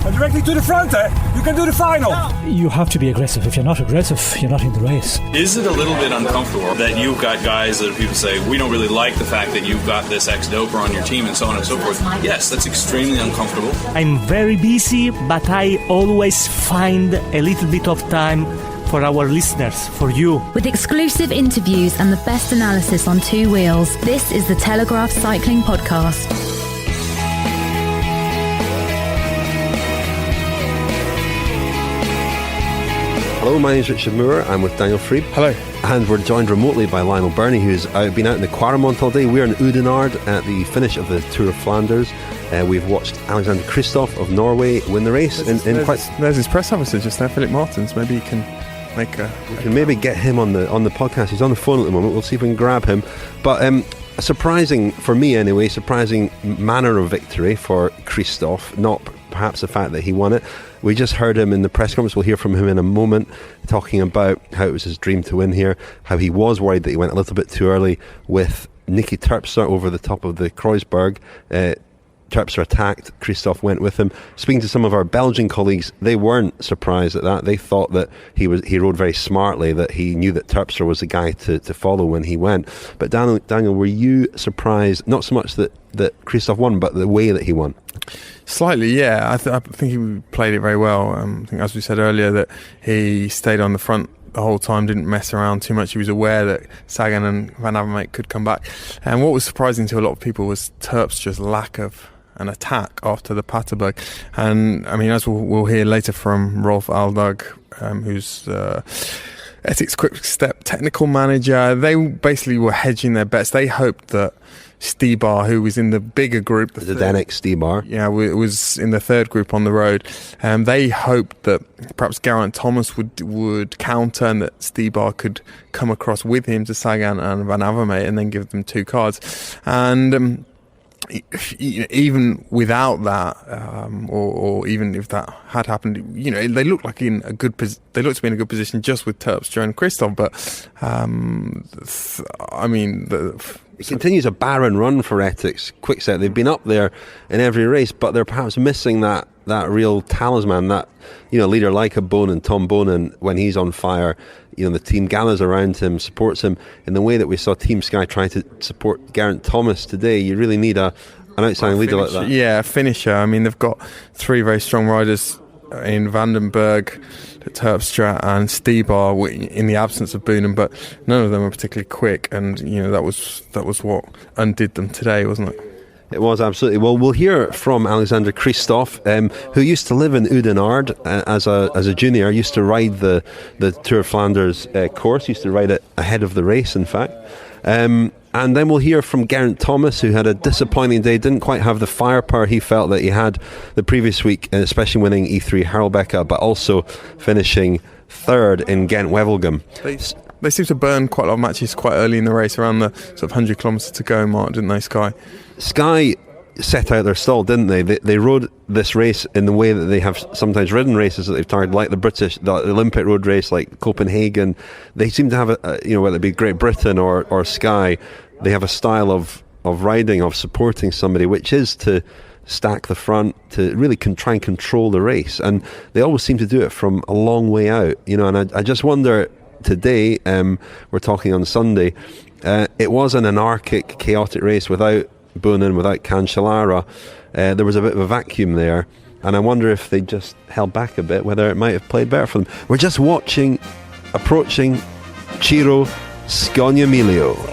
And directly to the front, you can do the final. You have to be aggressive. If you're not aggressive, you're not in the race. Is it a little bit uncomfortable that you've got guys that people say, we don't really like the fact that you've got this ex-doper on your team and so on and so forth? Yes, that's extremely uncomfortable. I'm very busy, but I always find a little bit of time for our listeners, for you. With exclusive interviews and the best analysis on two wheels, this is the Telegraph Cycling Podcast. Hello, my name is Richard Moore. I'm with Daniel Friebe. Hello. And we're joined remotely by Lionel Birnie, who's been out in the Kwaremont all day. We're in Oudenaarde at the finish of the Tour of Flanders. We've watched Alexander Kristoff of Norway win the race. There's his press officer just there, Philip Martins. Maybe you can make a... We can maybe get him on the podcast. He's on the phone at the moment. We'll see if we can grab him. But a surprising, for me anyway, surprising manner of victory for Kristoff. Not perhaps the fact that he won it. We just heard him in the press conference. We'll hear from him in a moment, talking about how it was his dream to win here, how he was worried that he went a little bit too early with Niki Terpstra over the top of the Kreuzberg. Terpstra attacked, Kristoff went with him. Speaking to some of our Belgian colleagues, they weren't surprised at that. They thought that he rode very smartly, that he knew that Terpstra was the guy to follow when he went. But Daniel, were you surprised, not so much that Kristoff won, but the way that he won? Slightly, yeah. I think he played it very well. I think, as we said earlier, that he stayed on the front the whole time, didn't mess around too much. He was aware that Sagan and Van Avermaet could come back. And what was surprising to a lot of people was Terpstra's lack of an attack after the Paterberg. And I mean, as we'll hear later from Rolf Aldag, who's Etixx-Quick-Step technical manager, they basically were hedging their bets. They hoped that Stybar, who was in the bigger group, the Danik Stybar, was in the third group on the road. They hoped that perhaps Geraint Thomas would counter, and that Stybar could come across with him to Sagan and Van Avermaet, and then give them two cards. And even without that, or even if that had happened, they looked like they looked to be in a good position just with Terpstra and Kristoff. But it continues a barren run for Etixx-Quick-Step. They've been up there in every race, but they're perhaps missing that real talisman, that leader like a Bonin, Tom Bonin, when he's on fire. The team gathers around him, supports him in the way that we saw Team Sky try to support Geraint Thomas today. You really need an outstanding leader like that. Yeah, a finisher. I mean, they've got three very strong riders in Vandenberg, Terpstra and Stybar in the absence of Boonen, but none of them are particularly quick, and that was what undid them today, wasn't it? It was, absolutely. Well, we'll hear from Alexander Kristoff, who used to live in Oudenaarde as a junior, used to ride the Tour of Flanders course, used to ride it ahead of the race, in fact. And then we'll hear from Geraint Thomas, who had a disappointing day, didn't quite have the firepower he felt that he had the previous week, especially winning E3 Harelbeke, but also finishing third in Gent-Wevelgem. They seem to burn quite a lot of matches quite early in the race, around the sort of 100 kilometres to go mark, didn't they, Sky? Sky set out their stall, didn't they? They rode this race in the way that they have sometimes ridden races that they've targeted, like the Olympic road race, like Copenhagen. They seem to have, whether it be Great Britain or Sky, they have a style of riding, of supporting somebody, which is to stack the front, to really try and control the race. And they always seem to do it from a long way out, and I just wonder today, we're talking on Sunday, it was an anarchic, chaotic race without Boonen, without Cancellara. There was a bit of a vacuum there, and I wonder if they just held back a bit, whether it might have played better for them. We're just approaching Ciro Scognamiglio.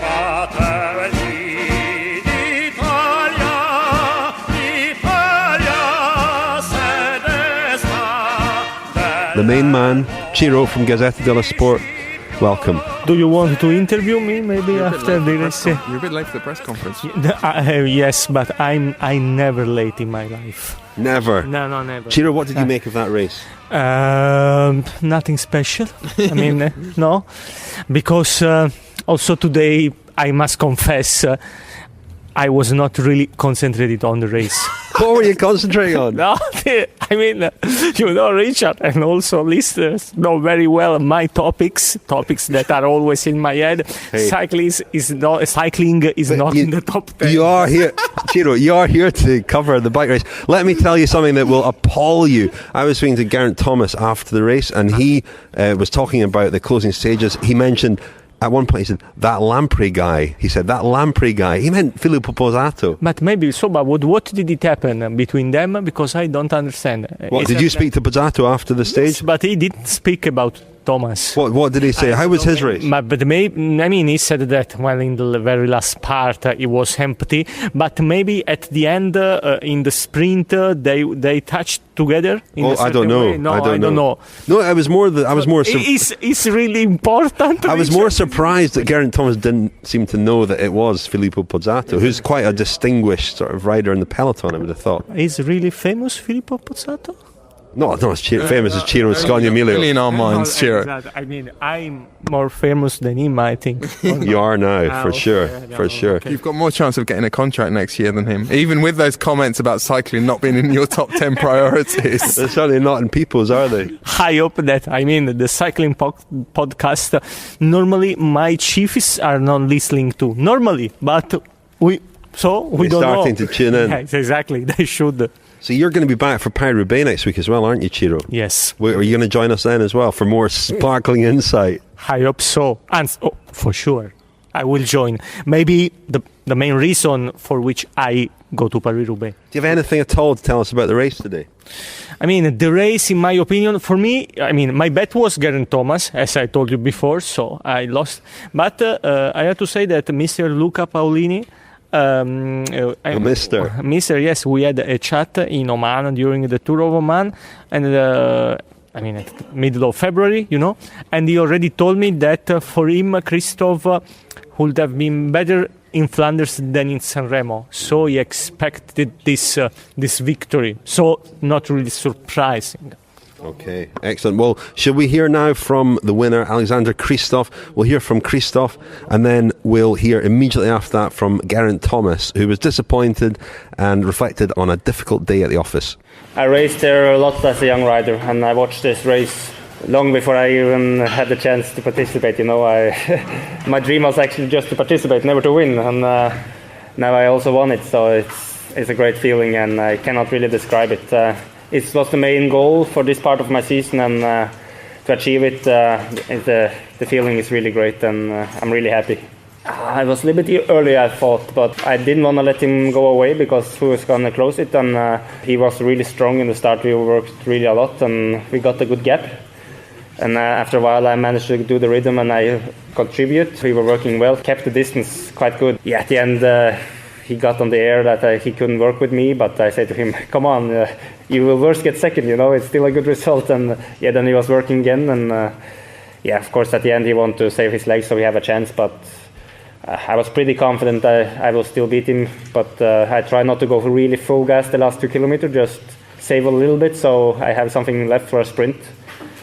The main man, Ciro from Gazzetta dello Sport. Welcome. Do you want to interview me maybe after the race? You're a bit late for the press conference. Yes, but I'm never late in my life. Never? No, never. Ciro, what did you make of that race? Nothing special. I mean, no. Because also today, I must confess, I was not really concentrated on the race. What were you concentrating on? No, I mean, Richard, and also listeners know very well my topics that are always in my head. Hey. Cycling is not in the top 10. You are here, Ciro, you are here to cover the bike race. Let me tell you something that will appall you. I was speaking to Geraint Thomas after the race, and he was talking about the closing stages. He mentioned, at one point he said, that Lamprey guy. He said, that Lamprey guy. He meant Filippo Pozzato. But maybe so, but what did it happen between them? Because I don't understand. What, did you speak to Pozzato after the stage? Yes, but he didn't speak about Thomas. What did he say? How was his race? But he said that in the very last part it was empty. But maybe at the end, in the sprint, they touched together. I don't know. Way. No, I don't know. No, I was more. It's really important. I was more surprised that Geraint Thomas didn't seem to know that it was Filippo Pozzato, who's quite a distinguished sort of rider in the peloton, I would have thought. Is really famous Filippo Pozzato? No, it's famous as Ciro Scognomilio. Really in our minds, Ciro. Exactly. I mean, I'm more famous than him, I think. You are now, for sure. Okay. You've got more chance of getting a contract next year than him, even with those comments about cycling not being in your top 10 priorities. They're certainly not in people's, are they? I hope that, the cycling podcast, normally my chiefs are not listening to. Normally, but we don't know. Starting to tune in. Yes, exactly, they should. So you're going to be back for Paris-Roubaix next week as well, aren't you, Ciro? Yes. Are you going to join us then as well for more sparkling insight? I hope so. And for sure, I will join. Maybe the main reason for which I go to Paris-Roubaix. Do you have anything at all to tell us about the race today? The race, in my opinion, for me, my bet was Geraint Thomas, as I told you before, so I lost. But I have to say that Mr. Luca Paolini, Mister, yes, we had a chat in Oman during the Tour of Oman, and at the middle of February, and he already told me that for him, Kristoff would have been better in Flanders than in Sanremo, so he expected this victory, so not really surprising. Okay, excellent. Well, shall we hear now from the winner, Alexander Kristoff? We'll hear from Kristoff, and then we'll hear immediately after that from Geraint Thomas, who was disappointed and reflected on a difficult day at the office. I raced there a lot as a young rider, and I watched this race long before I even had the chance to participate. My dream was actually just to participate, never to win, and now I also won it, so it's a great feeling, and I cannot really describe it. It was the main goal for this part of my season, and to achieve it, the feeling is really great, and I'm really happy. I was a little bit early, I thought, but I didn't want to let him go away because who was going to close it, and he was really strong in the start. We worked really a lot, and we got a good gap. And after a while, I managed to do the rhythm, and I contribute. We were working well, kept the distance quite good. Yeah, at the end, he got on the air that he couldn't work with me, but I said to him, come on, you will worst get second, it's still a good result. And then he was working again, and of course at the end he wanted to save his legs so we have a chance, but I was pretty confident I will still beat him, but I try not to go really full gas the last 2 kilometers, just save a little bit so I have something left for a sprint,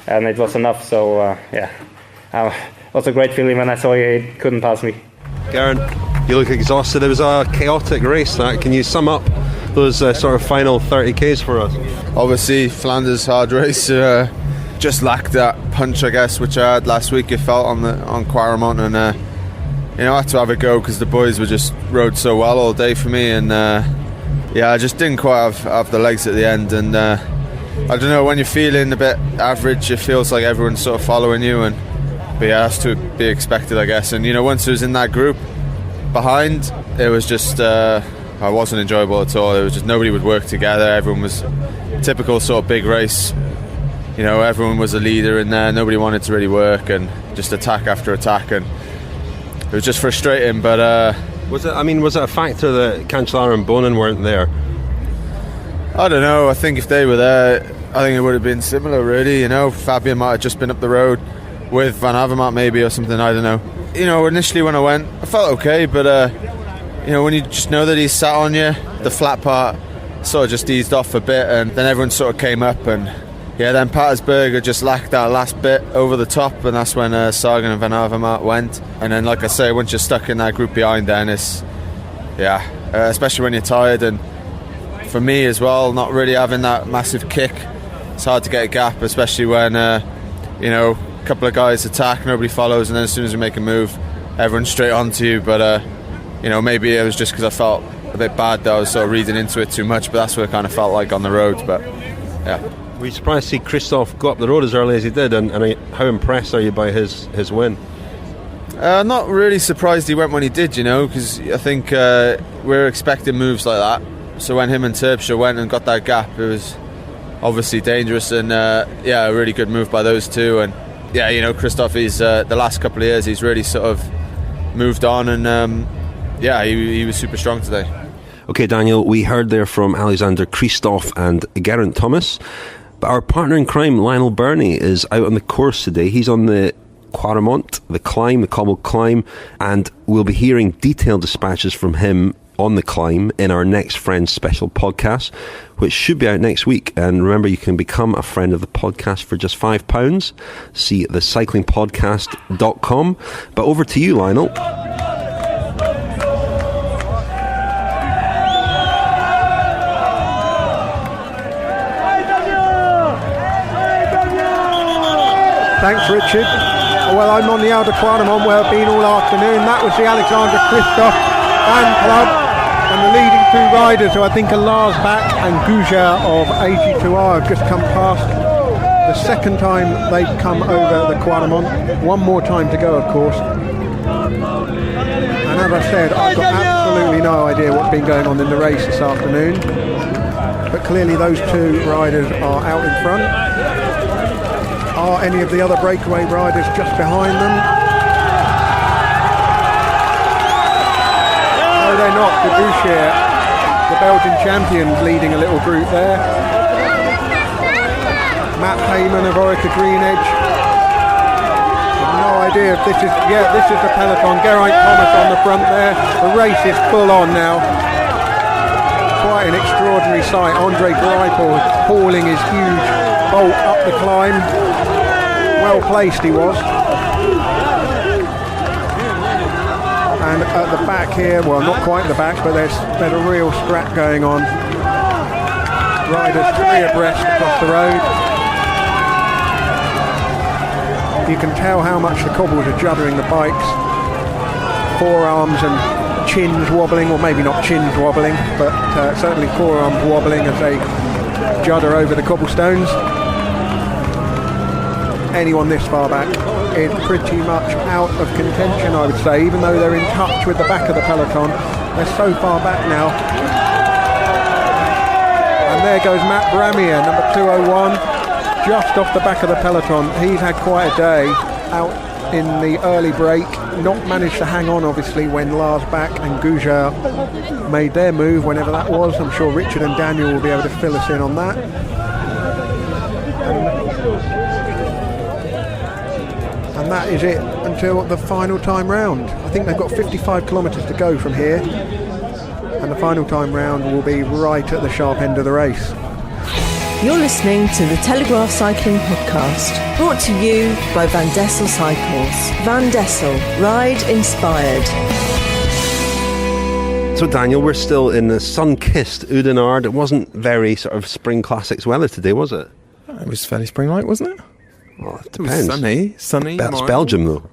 and it was enough. So it was a great feeling when I saw he couldn't pass me. Geraint, you look exhausted. It was a chaotic race. Can you sum up those sort of final 30 Ks for us? Obviously, Flanders hard race. Just lacked that punch, I guess, which I had last week. It felt on Kwaremont, and I had to have a go because the boys rode so well all day for me, and I just didn't quite have the legs at the end. And I don't know, when you're feeling a bit average, it feels like everyone's sort of following you, but that's to be expected, I guess. And once I was in that group behind, it was just I wasn't enjoyable at all. It was just nobody would work together. Everyone was typical sort of big race. Everyone was a leader in there. Nobody wanted to really work, and just attack after attack, and it was just frustrating. But was it a factor that Cancellara and Bonin weren't there? I don't know. I think if they were there, I think it would have been similar, really. Fabian might have just been up the road with Van Avermaet maybe or something, I don't know. Initially when I went, I felt okay, but when you just know that he sat on you, the flat part sort of just eased off a bit, and then everyone sort of came up, and then Patersberger just lacked that last bit over the top, and that's when Sagan and Van Avermaet went. And then, like I say, once you're stuck in that group behind, then it's especially when you're tired, and for me as well, not really having that massive kick, it's hard to get a gap, especially when a couple of guys attack, nobody follows, and then as soon as we make a move, everyone's straight onto you. But maybe it was just because I felt a bit bad that I was sort of reading into it too much, but that's what it kind of felt like on the road. But yeah. Were you surprised to see Kristoff go up the road as early as he did, and how impressed are you by his win? Not really surprised he went when he did, because I think we're expecting moves like that. So when him and Terpstra went and got that gap, it was obviously dangerous, and a really good move by those two. And Kristoff, he's the last couple of years he's really sort of moved on, and he was super strong today. Okay, Daniel, we heard there from Alexander Kristoff and Geraint Thomas, but our partner in crime, Lionel Birnie, is out on the course today. He's on the Kwaremont, the cobbled climb, and we'll be hearing detailed dispatches from him on the climb in our Next Friends special podcast, which should be out next week. And remember, you can become a friend of the podcast for just £5. See thecyclingpodcast.com. But over to you, Lionel. Thanks, Richard. Well, I'm on the Oude Kwaremont where I've been all afternoon. That was the Alexander Kristoff fan club, and the leading two riders, who I think are Lars Bak and Geraint of 82R, have just come past. The second time they've come over the Kwaremont. One more time to go, of course. And as I said, I've got absolutely no idea what's been going on in the race this afternoon. But clearly those two riders are out in front. Are any of the other breakaway riders just behind them? No, they're not. Geraint, the Belgian champions, leading a little group there. Matt Heyman of Orica Greenedge. No idea if this is the peloton. Geraint Thomas on the front there. The race is full on now. Quite an extraordinary sight. Andre Greipel hauling his huge bolt up the climb. Well placed he was. And at the back here, well, not quite at the back, but there's a real scrap going on. Riders three abreast across the road. You can tell how much the cobbles are juddering the bikes. Forearms and chins wobbling, or maybe not chins wobbling, but certainly forearms wobbling as they judder over the cobblestones. Anyone this far back is pretty much out of contention, I would say, even though they're in touch with the back of the peloton. They're so far back now. And there goes Matt Bramier, number 201, just off the back of the peloton. He's had quite a day out in the early break, not managed to hang on obviously when Lars Bak and Geraint made their move, whenever that was. I'm sure Richard and Daniel will be able to fill us in on that. And that is it until the final time round. I think they've got 55 kilometres to go from here, and the final time round will be right at the sharp end of the race. You're listening to the Telegraph Cycling Podcast, brought to you by Van Dessel Cycles. Van Dessel, ride inspired. So Daniel, we're still in the sun-kissed Oudenaarde. It wasn't very sort of spring classics weather today, was it? It was fairly spring-like, wasn't it? Well, it depends. It was sunny. That's Belgium, though.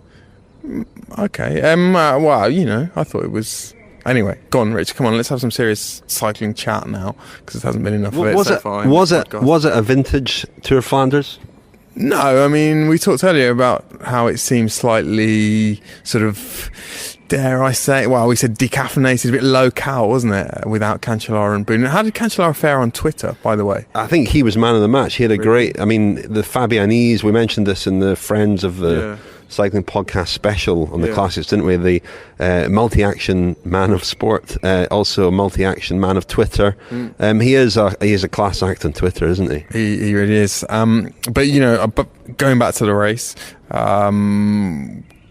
Okay. Well, I thought it was. Anyway, go on, Rich. Come on, let's have some serious cycling chat now, because it hasn't been enough of it so far. Was it a vintage Tour of Flanders? No, I mean, we talked earlier about how it seems slightly sort of, dare I say, well, we said decaffeinated, a bit low-cal, wasn't it, without Cancellara and Boone. How did Cancellara fare on Twitter, by the way? I think he was man of the match. He had a great, I mean, the Fabianese, we mentioned this in the Friends of the Cycling Podcast special on the classics, didn't we? The multi-action man of sport, also multi-action man of Twitter. He is a class act on Twitter, isn't he? He really is. But going back to the race,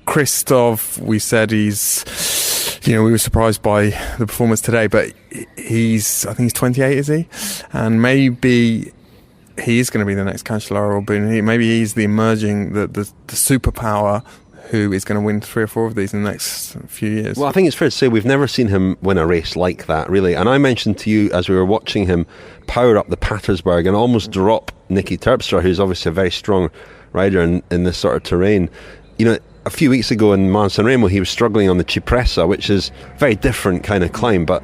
Kristoff, we said he's, we were surprised by the performance today, but I think he's 28, is he? And maybe he is going to be the next Cancellara or Boone. Maybe he's the emerging, the superpower who is going to win 3 or 4 of these in the next few years. Well, I think it's fair to say we've never seen him win a race like that, really. And I mentioned to you as we were watching him power up the Patersberg and almost drop Niki Terpstra, who's obviously a very strong rider in this sort of terrain. You know, a few weeks ago in Mont San Remo, he was struggling on the Cipressa, which is a very different kind of climb. But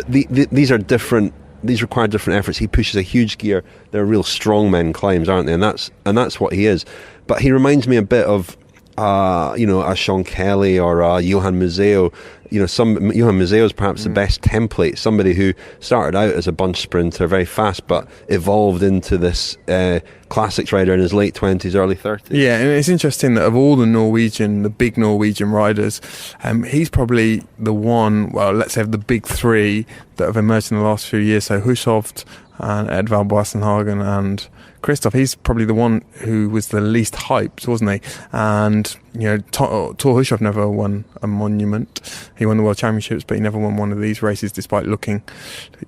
these are different. These require different efforts. He pushes a huge gear. They're real strongmen climbs, aren't they? And that's what he is. But he reminds me a bit of a Sean Kelly or a Johan Museo. You know, Johan Museo is perhaps the best template. Somebody who started out as a bunch sprinter, very fast, but evolved into this classics rider in his late 20s, early 30s. Yeah, and it's interesting that of all the big Norwegian riders, he's probably the one, well, let's say of the big 3 that have emerged in the last few years. So Hushovd and Edvald Boassenhagen and Kristoff, he's probably the one who was the least hyped, wasn't he? And, you know, Thor Hushovd never won a monument. He won the World Championships, but he never won one of these races despite looking,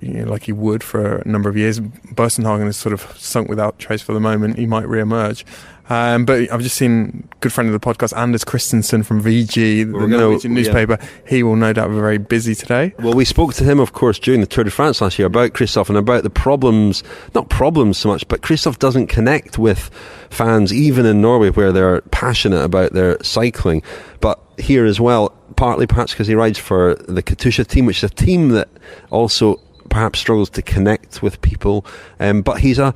you know, like he would for a number of years. Boassenhagen is sort of sunk without trace for the moment. He might re-emerge. But I've just seen a good friend of the podcast, Anders Christensen from VG, the Norwegian newspaper. He will no doubt be very busy today. Well, we spoke to him, of course, during the Tour de France last year about Kristoff and about the problems, not problems so much, but Kristoff doesn't connect with fans, even in Norway, where they're passionate about their cycling. But here as well, partly perhaps because he rides for the Katusha team, which is a team that also perhaps struggles to connect with people. But he's a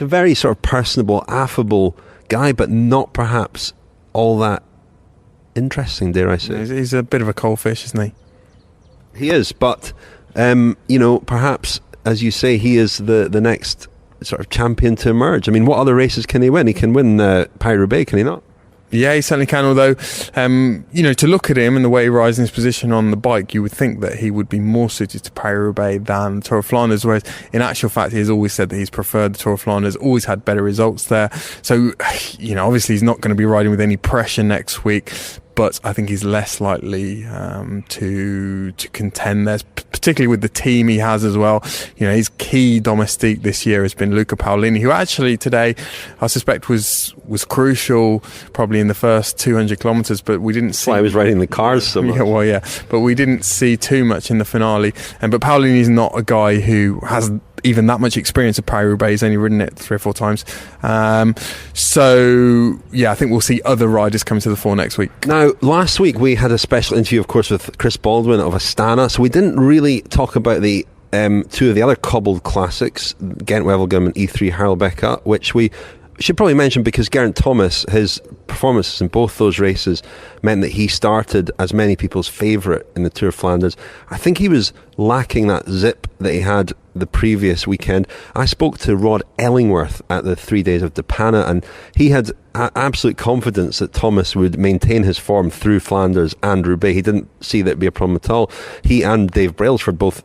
very sort of personable, affable guy, but not perhaps all that interesting, dare I say. He's a bit of a cold fish, isn't he? He is, but, perhaps, as you say, he is the next sort of champion to emerge. I mean, what other races can he win? He can win Paris-Roubaix, can he not? Yeah, he certainly can, although, to look at him and the way he rides in his position on the bike, you would think that he would be more suited to Paris-Roubaix than the Tour of Flanders, whereas in actual fact he has always said that he's preferred the Tour of Flanders, always had better results there. So, obviously he's not going to be riding with any pressure next week, but I think he's less likely to contend there, particularly with the team he has as well. You know, his key domestique this year has been Luca Paolini, who actually today I suspect was crucial probably in the first 200 kilometres, but we didn't see... That's why I was riding the cars so much. Yeah, but we didn't see too much in the finale. But Paolini's not a guy who has even that much experience of Paris-Roubaix. He's only ridden it 3 or 4 times. I think we'll see other riders come to the fore next week. Now, last week we had a special interview, of course, with Chris Baldwin of Astana, so we didn't really talk about the 2 of the other cobbled classics, Gent-Wevelgem and E3 Harelbeke, which we should probably mention because Geraint Thomas, his performances in both those races meant that he started as many people's favourite in the Tour of Flanders. I think he was lacking that zip that he had the previous weekend. I spoke to Rod Ellingworth at the 3 days of Depana, and he had absolute confidence that Thomas would maintain his form through Flanders and Roubaix. He didn't see that be a problem at all. He and Dave Brailsford both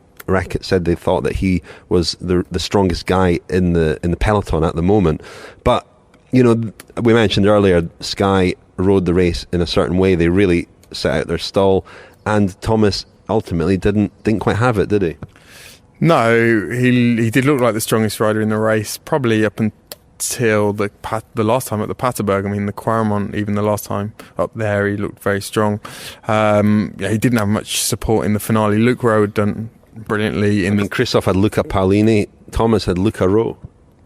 said they thought that he was the strongest guy in the peloton at the moment. But we mentioned earlier, Sky rode the race in a certain way. They really set out their stall, and Thomas ultimately didn't quite have it, did he? No, he did look like the strongest rider in the race, probably up until the last time at the Paterberg. I mean, the Kwaremont, even the last time up there, he looked very strong. He didn't have much support in the finale. Luke Rowe had done brilliantly. Kristoff had Luca Paolini, Thomas had Luca Rowe.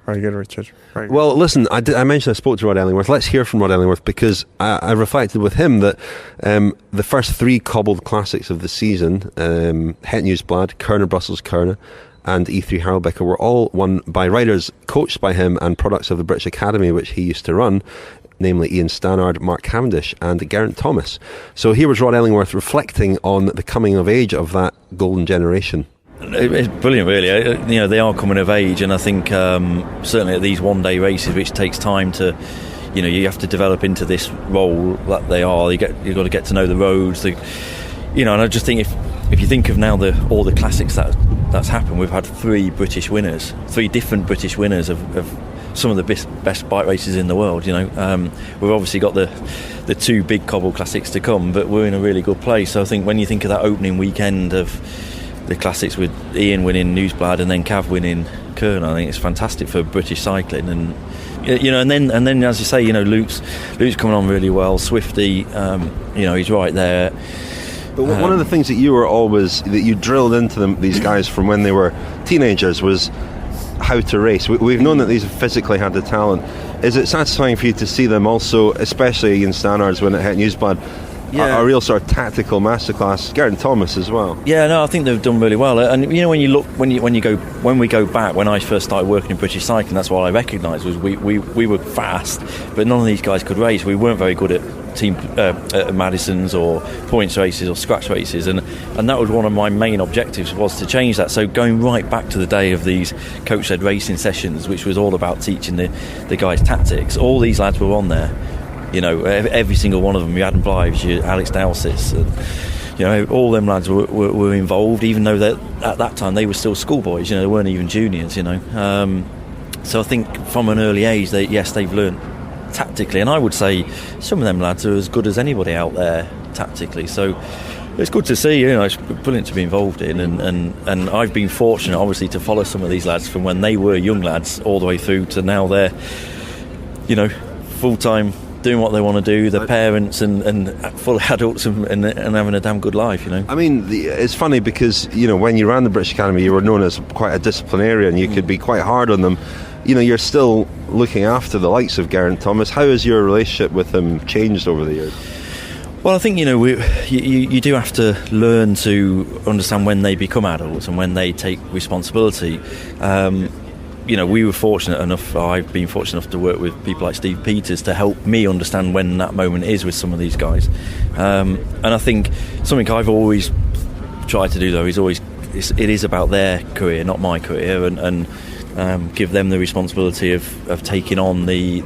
Very good, Richard. Very good. Well, listen, I mentioned I spoke to Rod Ellingworth. Let's hear from Rod Ellingworth, because I reflected with him that the first 3 cobbled classics of the season, Het Nieuwsblad, Kuurne Brussels Kuurne, and E3 Harelbeke, were all won by riders coached by him and products of the British Academy, which he used to run, namely Ian Stannard, Mark Cavendish and Geraint Thomas. So here was Rod Ellingworth reflecting on the coming of age of that golden generation. It's brilliant, really. They are coming of age, and I think certainly at these one-day races, which takes time to, you have to develop into this role that they are. You've got to get to know the roads, and I just think if you think of now all the classics that's happened, we've had 3 different British winners of some of the best bike races in the world. We've obviously got the 2 big cobble classics to come, but we're in a really good place. So I think when you think of that opening weekend of the classics with Ian winning Nieuwsblad and then Cav winning Kern. I think it's fantastic for British cycling, and and then as you say, Luke's coming on really well. Swifty, he's right there. But one of the things that you drilled into them, these guys from when they were teenagers, was how to race. We've known that these have physically had the talent. Is it satisfying for you to see them also, especially Ian Stannard's when it hit Nieuwsblad, a real sort of tactical masterclass? Geraint Thomas as well. Yeah, no, I think they've done really well. And when we go back, when I first started working in British cycling, that's what I recognised was we were fast, but none of these guys could race. We weren't very good at team Madison's or points races or scratch races, and that was one of my main objectives, was to change that. So going right back to the day of these coach-led racing sessions, which was all about teaching the guys tactics, all these lads were on there. Every single one of them. You Adam Blythe, you Alex Dowsis, all them lads were involved, even though at that time they were still schoolboys. They weren't even juniors. So I think from an early age, they've learned tactically, and I would say some of them lads are as good as anybody out there tactically. So it's good to see. It's brilliant to be involved in, and I've been fortunate, obviously, to follow some of these lads from when they were young lads all the way through to now they're, full time, doing what they want to do, their parents and full adults and having a damn good life. I mean, it's funny because when you ran the British Academy, you were known as quite a disciplinarian. You could be quite hard on them. You're still looking after the likes of Geraint Thomas. How has your relationship with him changed over the years? Well, I think you do have to learn to understand when they become adults and when they take responsibility. We were fortunate enough, I've been fortunate enough to work with people like Steve Peters to help me understand when that moment is with some of these guys. And I think something I've always tried to do, though, it is about their career, not my career, and give them the responsibility of taking on the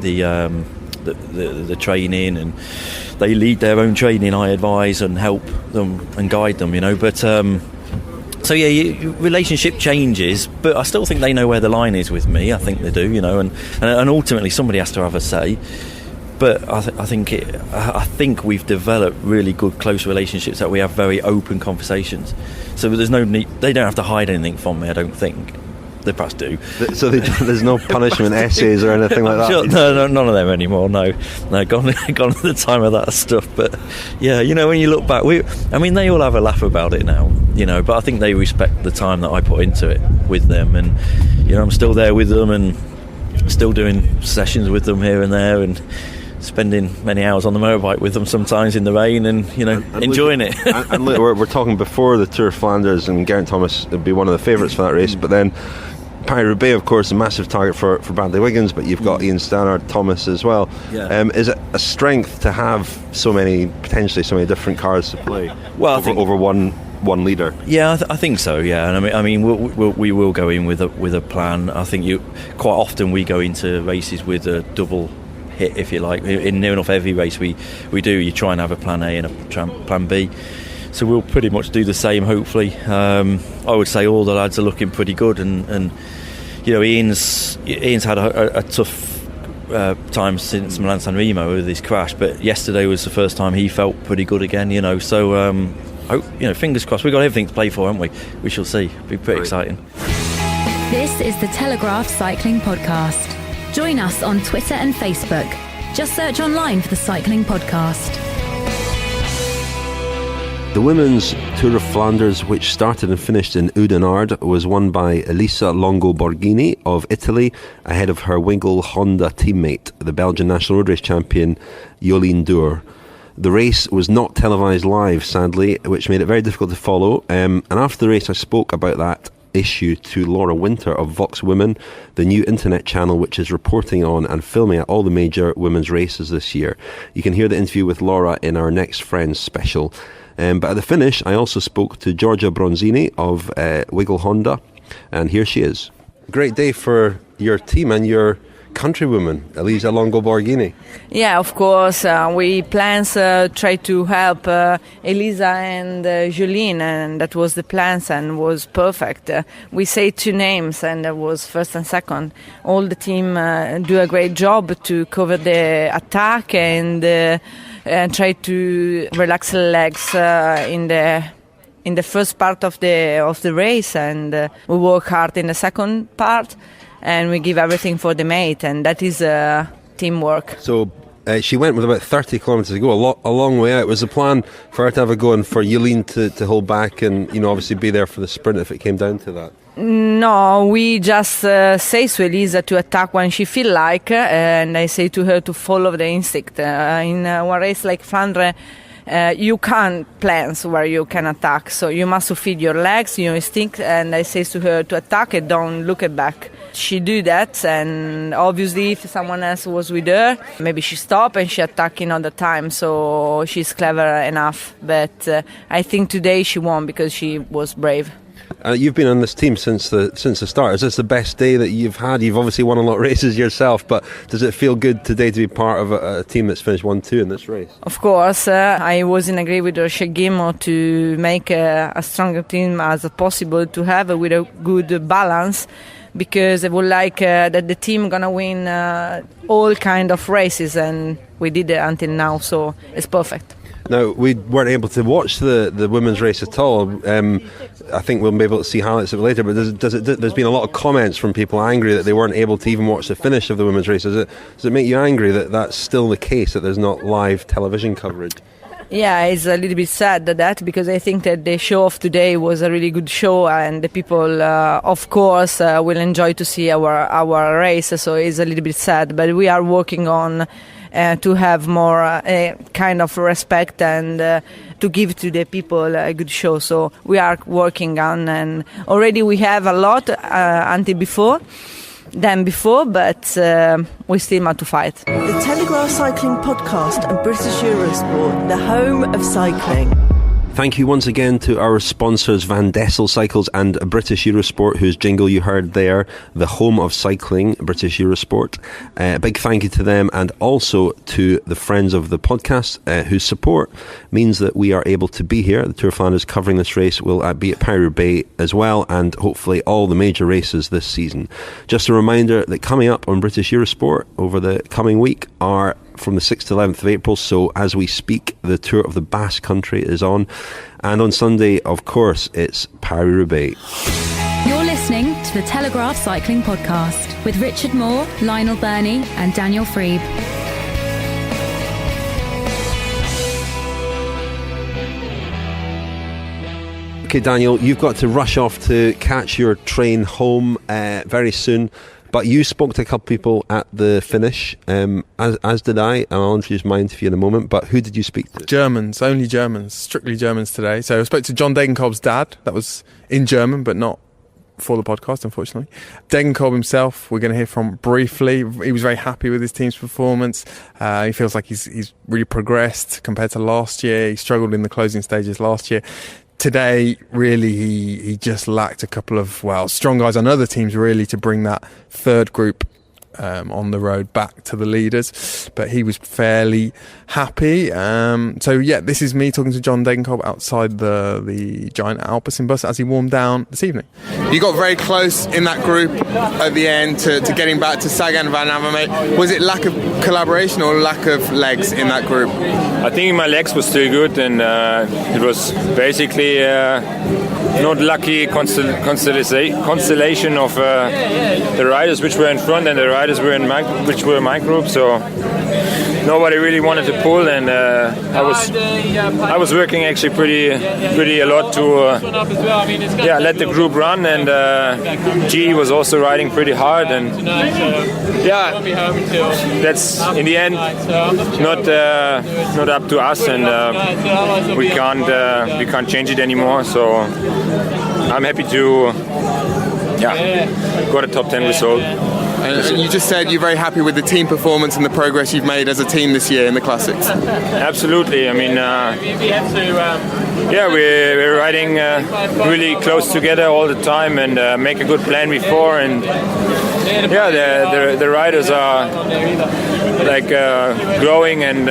training, and they lead their own training. I advise and help them and guide them, but so relationship changes, but I still think they know where the line is with me. I think they do, and ultimately somebody has to have a say. But I think we've developed really good, close relationships that we have very open conversations. So there's no need. They don't have to hide anything from me, I don't think. They perhaps do. So there's no punishment essays or anything like that? Sure, no, none of them anymore, no, gone at the time of that stuff. But yeah, when you look back, they all have a laugh about it now, but I think they respect the time that I put into it with them, and I'm still there with them and still doing sessions with them here and there, and spending many hours on the motorbike with them sometimes in the rain, and enjoying it. And we're talking before the Tour of Flanders, and Geraint Thomas would be one of the favourites for that race, but then Paris-Roubaix, of course, a massive target for Bradley Wiggins, but you've got Ian Stannard, Thomas as well. Yeah. Is it a strength to have potentially so many different cars to play over one leader? Yeah, I think so. Yeah, and I mean, we will go in with a plan. I think quite often we go into races with a double hit, if you like. In near enough every race we do, you try and have a plan A and a plan B. So we'll pretty much do the same, hopefully. I would say all the lads are looking pretty good, and Ian's had a tough time since Milan San Remo with his crash, but yesterday was the first time he felt pretty good again. So fingers crossed. We've got everything to play for, haven't we? We shall see. It'll be pretty exciting. This is the Telegraph Cycling Podcast. Join us on Twitter and Facebook. Just search online for the Cycling Podcast. The women's Tour of Flanders, which started and finished in Oudenaarde, was won by Elisa Longo Borghini of Italy, ahead of her Wiggle Honda teammate, the Belgian national road race champion Jolien D'Hoore. The race was not televised live, sadly, which made it very difficult to follow. And after the race, I spoke about that issue to Laura Winter of Vox Women, the new internet channel which is reporting on and filming at all the major women's races this year. You can hear the interview with Laura in our Next Friends special. But at the finish, I also spoke to Giorgia Bronzini of Wiggle Honda, and here she is. Great day for your team and your countrywoman, Elisa Longo Borghini. Yeah, of course. We plans try to help Elisa and Jolien, and that was the plans and was perfect. We say two names, and that was first and second. All the team do a great job to cover the attack and try to relax the legs in in the first part of the race, and we work hard in the second part, and we give everything for the mate, and that is teamwork. So she went with about 30 kilometres to go, a long way out. Was the plan for her to have a go and for Jolien to hold back and, obviously be there for the sprint if it came down to that? No, we just say to Elisa to attack when she feel like, and I say to her to follow the instinct. In one race like Flanders, you can't plan where you can attack, so you must feed your legs, your instinct, and I say to her to attack and don't look back. She do that, and obviously if someone else was with her, maybe she stop and she attack another time, so she's clever enough. But I think today she won because she was brave. You've been on this team since the start. Is this the best day that you've had? You've obviously won a lot of races yourself, but does it feel good today to be part of a team that's finished 1-2 in this race? Of course, I was in agree with Shagimo to make a stronger team as possible to have with a good balance, because I would like that the team gonna win all kind of races, and we did it until now, so it's perfect. Now, we weren't able to watch the women's race at all. I think we'll be able to see highlights of it later, but there's been a lot of comments from people angry that they weren't able to even watch the finish of the women's race. Does it make you angry that that's still the case, that there's not live television coverage? Yeah, it's a little bit sad that, because I think that the show of today was a really good show, and the people, of course, will enjoy to see our race, so it's a little bit sad, but we are working on to have more kind of respect and to give to the people a good show. So we are working on, and already we have a lot until before, but we still have to fight. The Telegraph Cycling Podcast and British Eurosport, the home of cycling. Thank you once again to our sponsors Van Dessel Cycles and British Eurosport, whose jingle you heard there, the home of cycling, British Eurosport. A big thank you to them, and also to the friends of the podcast whose support means that we are able to be here. The Tour of Flanders covering this race will be at Paris-Roubaix as well, and hopefully all the major races this season. Just a reminder that coming up on British Eurosport over the coming week are from the 6th to 11th of April, so as we speak, the Tour of the Basque Country is on. And on Sunday, of course, it's Paris-Roubaix. You're listening to the Telegraph Cycling Podcast with Richard Moore, Lionel Burney and Daniel Friebe. Okay, Daniel, you've got to rush off to catch your train home very soon. But you spoke to a couple of people at the finish, as did I, and I'll introduce my interview in a moment, but who did you speak to? Germans, only Germans, strictly Germans today. So I spoke to John Degenkolb's dad, that was in German, but not for the podcast, unfortunately. Degenkolb himself, we're going to hear from briefly. He was very happy with his team's performance. He feels like he's really progressed compared to last year. He struggled in the closing stages last year. Today, really, he just lacked a couple of, strong guys on other teams, really, to bring that third group on the road back to the leaders. But he was fairly happy. This is me talking to John Degenkolb outside the Giant-Alpecin bus as he warmed down this evening. You got very close in that group at the end to getting back to Sagan Van Avermaet. Was it lack of collaboration or lack of legs in that group? I think my legs were still good, and it was basically not lucky constellation of the riders which were in front and the riders which were in my group. So nobody really wanted to pull, and I was working actually pretty a lot to let the group run, and G was also riding pretty hard, and that's in the end not up to us, and we can't change it anymore. So I'm happy to got a top 10 result. And you just said you're very happy with the team performance and the progress you've made as a team this year in the Classics. Absolutely. I mean, we're riding really close together all the time, and make a good plan before. And the riders are growing and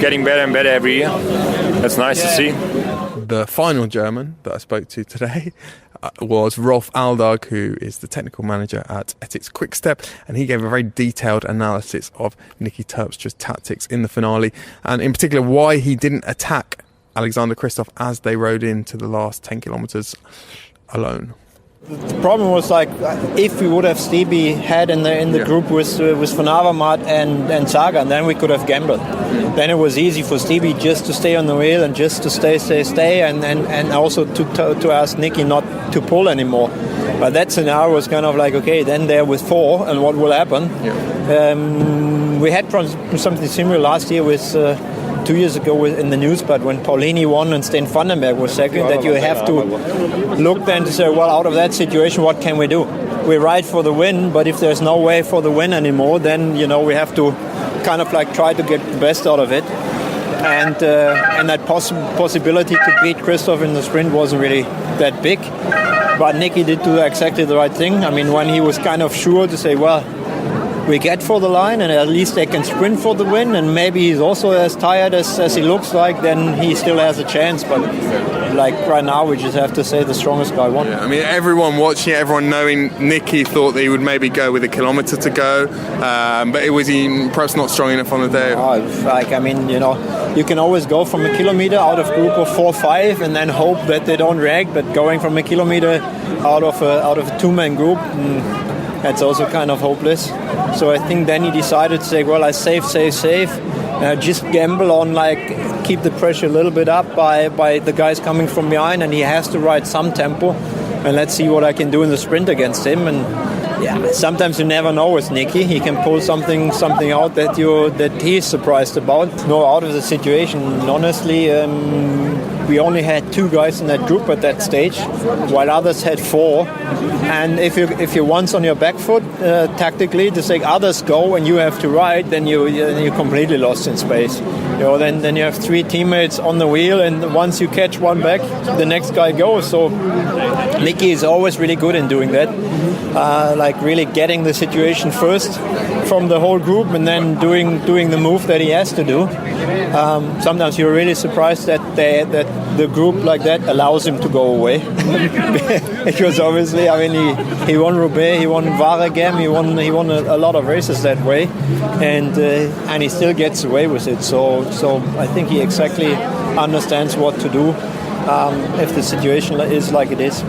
getting better and better every year. That's nice to see. The final German that I spoke to today was Rolf Aldag, who is the technical manager at Etixx-Quick-Step, and he gave a very detailed analysis of Niki Terpstra's tactics in the finale, and in particular why he didn't attack Alexander Kristoff as they rode into the last 10 kilometres alone? The problem was like if we would have Stevie had in the group with Van Avermaet and Sagan, then we could have gambled. Then it was easy for Stevie just to stay on the wheel and just to stay, and also to ask Niki not to pull anymore. But that scenario was kind of like, okay, then they're with 4, and what will happen? We had something similar last year with. 2 years ago in the news, but when Paulini won and Sten Vandenberg was second, that you have to look then to say, well, out of that situation, what can we do? We ride for the win, but if there's no way for the win anymore, then we have to kind of like try to get the best out of it. And that possibility to beat Kristoff in the sprint wasn't really that big. But Niki did do exactly the right thing. I mean, when he was kind of sure to say, well, we get for the line and at least they can sprint for the win, and maybe he's also as tired as he looks like, then he still has a chance. But like right now, we just have to say the strongest guy won. I mean, everyone watching it, everyone knowing Niki thought that he would maybe go with a kilometre to go, but was he perhaps not strong enough on the day? You can always go from a kilometre out of group of 4 or 5 and then hope that they don't react, but going from a kilometre out of a two-man group, that's also kind of hopeless. So I think then he decided to say, well, I save. Just gamble on, like, keep the pressure a little bit up by the guys coming from behind, and he has to ride some tempo. And let's see what I can do in the sprint against him. And sometimes you never know with Niki. He can pull something out that he's surprised about. No, out of the situation, honestly, we only had 2 guys in that group at that stage, while others had 4. And if you're once on your back foot, tactically, to say others go and you have to ride, then you're completely lost in space. Then you have 3 teammates on the wheel, and once you catch one back, the next guy goes. So Niki is always really good in doing that, like really getting the situation first from the whole group, and then doing the move that he has to do. Sometimes you're really surprised that the group like that allows him to go away. Because obviously, I mean, he won Roubaix, he won Waregem, he won a lot of races that way, and he still gets away with it. So I think he exactly understands what to do if the situation is like it is.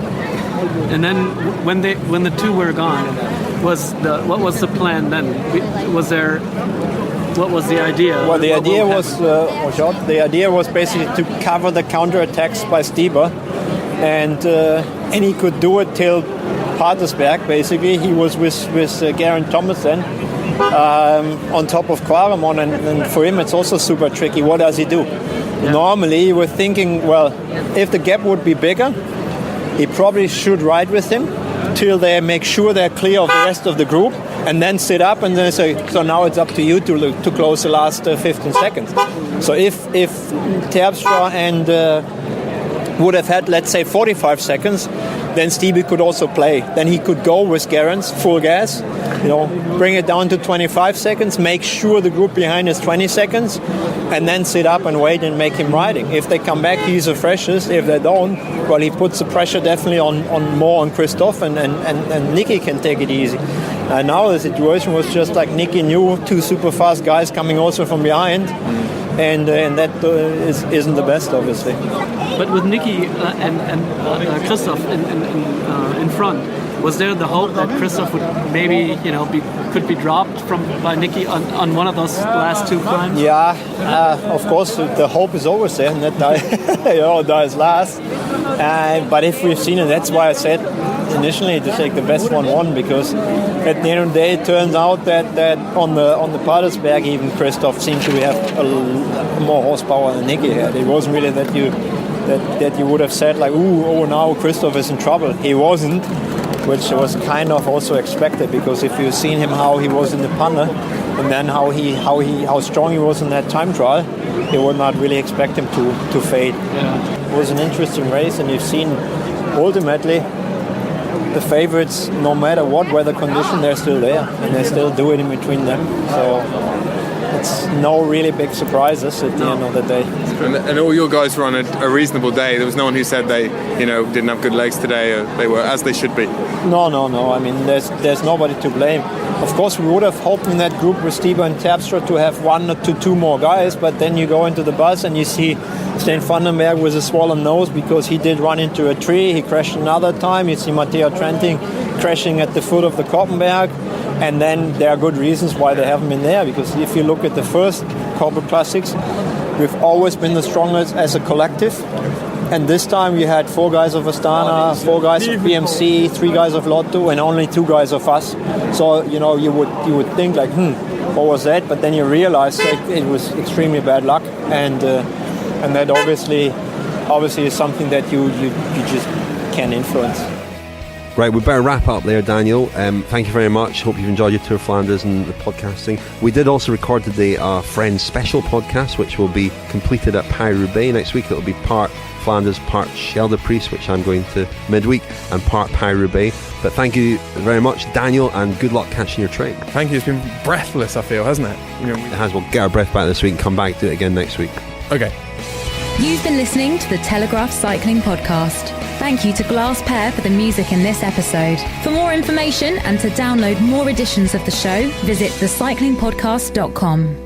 And then when the 2 were gone, what was the plan then? What was the idea? Well, the idea was basically to cover the counter-attacks by Stieber, and he could do it till Patersberg. Basically, he was with Geraint Thomas then on top of Kwaremont, and for him it's also super tricky. What does he do? Yeah. Normally, you were thinking, well, if the gap would be bigger, he probably should ride with him till they make sure they're clear of the rest of the group, and then sit up and then say, so now it's up to you to close the last 15 seconds. So if Terpstra and would have had, let's say, 45 seconds, then Stevie could also play. Then he could go with Geraint's full gas, bring it down to 25 seconds, make sure the group behind is 20 seconds, and then sit up and wait and make him riding. If they come back, he's the freshest. If they don't, well, he puts the pressure definitely on Moore and Kristoff, and Niki can take it easy. And now the situation was just like Niki knew 2 super fast guys coming also from behind, and that isn't the best, obviously. But with Niki and Kristoff in front, was there the hope that Kristoff would maybe could be dropped by Niki on one of those last 2 climbs? Yeah, of course the hope is always there, and that dies last. But if we've seen it, that's why I said initially to take the best one won, because at the end of the day it turns out that on the Patersberg even Kristoff seemed to have more horsepower than Niki had. It wasn't really that you would have said like, now Kristoff is in trouble. He wasn't, which was kind of also expected, because if you've seen him how he was in the Panne, and then how strong he was in that time trial, you would not really expect him to fade. Yeah. It was an interesting race, and you've seen ultimately the favorites, no matter what weather condition, they're still there, and they still do it in between them. So it's no really big surprises at the end of the day. And all your guys were on a reasonable day. There was no one who said they, didn't have good legs today, or they were as they should be. No. I mean, there's nobody to blame. Of course, we would have hoped in that group with Stieber and Terpstra to have 1 to 2 more guys, but then you go into the bus and you see Stijn Vandenberg with a swollen nose because he did run into a tree. He crashed another time. You see Matteo Trentin crashing at the foot of the Koppenberg. And then there are good reasons why they haven't been there, because if you look at the first Corporate Classics, we've always been the strongest as a collective. And this time you had 4 guys of Astana, 4 guys of BMC, 3 guys of Lotto, and only 2 guys of us. So, you know, you would think like, what was that? But then you realize like, it was extremely bad luck, and that obviously is something that you just can't influence. Right, we better wrap up there, Daniel. Thank you very much. Hope you've enjoyed your Tour of Flanders and the podcasting. We did also record today a Friends special podcast, which will be completed at Paris-Roubaix next week. It'll be part Flanders, part Scheldeprijs, which I'm going to midweek, and part Paris-Roubaix. But thank you very much, Daniel, and good luck catching your train. Thank you. It's been breathless, I feel, hasn't it? It has. We'll get our breath back this week and come back to it again next week. Okay. You've been listening to the Telegraph Cycling Podcast. Thank you to Glass Pear for the music in this episode. For more information and to download more editions of the show, visit thecyclingpodcast.com.